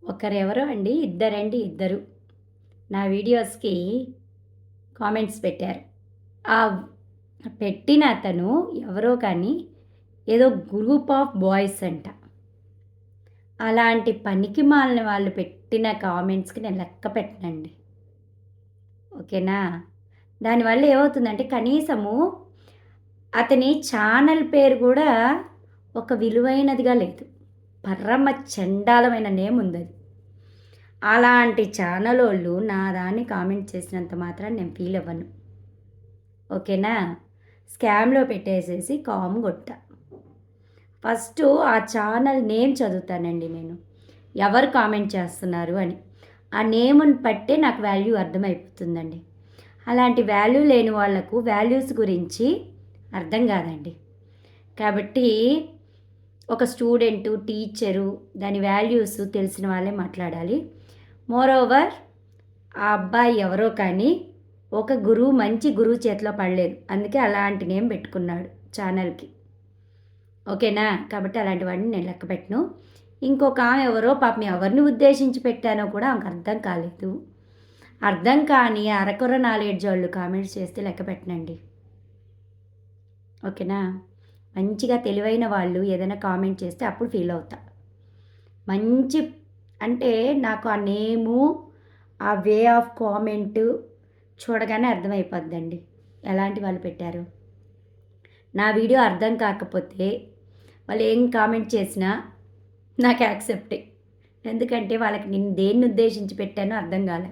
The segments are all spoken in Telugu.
ఒకరెవరో అండి, ఇద్దరు నా వీడియోస్‌కి కామెంట్స్ పెట్టారు. ఆ పెట్టిన అతను ఎవరో కానీ ఏదో గ్రూప్ ఆఫ్ బాయ్స్ అంట. అలాంటి పనికిమాలిన వాళ్ళు పెట్టిన కామెంట్స్‌కి నేను లెక్క పెట్టనండి. ఓకేనా? దానివల్ల ఏమవుతుందంటే కనీసము అతని ఛానల్ పేరు కూడా ఒక విలువైనదిగా లేదు. పరమ చండాలమైన నేమ్ ఉందది. అలాంటి ఛానలోళ్ళు నా దాన్ని కామెంట్ చేసినంత మాత్రాన నేను ఫీల్ అవ్వను. ఓకేనా? స్కామ్‌లో పెట్టేసేసి కామ్ కొట్టా. ఫస్టు ఆ ఛానల్ నేమ్ చదువుతానండి నేను. ఎవరు కామెంట్ చేస్తున్నారు అని. ఆ నేముని బట్టే నాకు వాల్యూ అర్థమైపోతుందండి. అలాంటి వాల్యూ లేని వాళ్లకు వాల్యూస్ గురించి అర్థం కాదండి. కాబట్టి ఒక స్టూడెంటు, టీచరు దాని వాల్యూస్ తెలిసిన వాళ్ళే మాట్లాడాలి. మోరోవర్ ఆ అబ్బాయి ఎవరో కానీ ఒక గురువు, మంచి గురువు చేతిలో పడలేదు. అందుకే అలాంటి నేమ్ పెట్టుకున్నాడు ఛానల్‌కి. ఓకేనా? కాబట్టి అలాంటి వాడిని నేను లెక్క పెట్టను. ఇంకొక ఆమె ఎవరో పాపం ఎవరిని ఉద్దేశించి పెట్టానో కూడా ఆమెకు అర్థం కాలేదు. అర్థం కాని అరకొర నాలెడ్జ్ వాళ్ళు కామెంట్స్ చేస్తే లెక్క పెట్టనండి. ఓకేనా? మంచిగా తెలివైన వాళ్ళు ఏదైనా కామెంట్ చేస్తే అప్పుడు ఫీల్ అవుతా. మంచి అంటే నాకు ఆ నేము, ఆ వే ఆఫ్ కామెంటు చూడగానే అర్థమైపోద్దండి ఎలాంటి వాళ్ళు పెట్టారు. నా వీడియో అర్థం కాకపోతే వాళ్ళు ఏం కామెంట్ చేసినా నాకు యాక్సెప్టే. ఎందుకంటే వాళ్ళకి నేను దేన్ని ఉద్దేశించి పెట్టానో అర్థం కాలే.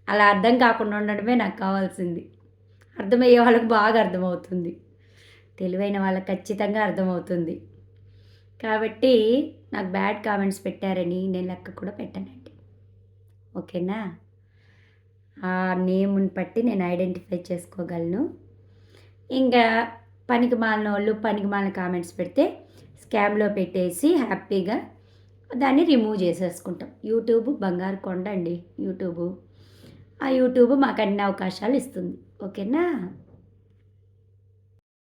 అలా అర్థం కాకుండా ఉండడమే నాకు కావాల్సింది. అర్థమయ్యే వాళ్ళకి బాగా అర్థమవుతుంది. తెలివైన వాళ్ళకి ఖచ్చితంగా అర్థమవుతుంది. కాబట్టి నాకు బ్యాడ్ కామెంట్స్ పెట్టారని నేను లెక్క కూడా పెట్టనండి. ఓకేనా? ఆ నేముని బట్టి నేను ఐడెంటిఫై చేసుకోగలను. ఇంకా పనికిమాలినోళ్ళు పనికిమాలిన కామెంట్స్ పెడితే స్కామ్‌లో పెట్టేసి హ్యాపీగా దాన్ని రిమూవ్ చేసేసుకుంటాం. యూట్యూబ్ బంగారు కొండ అండి యూట్యూబు. ఆ యూట్యూబ్ మాకు అన్ని అవకాశాలు ఇస్తుంది. ఓకేనా?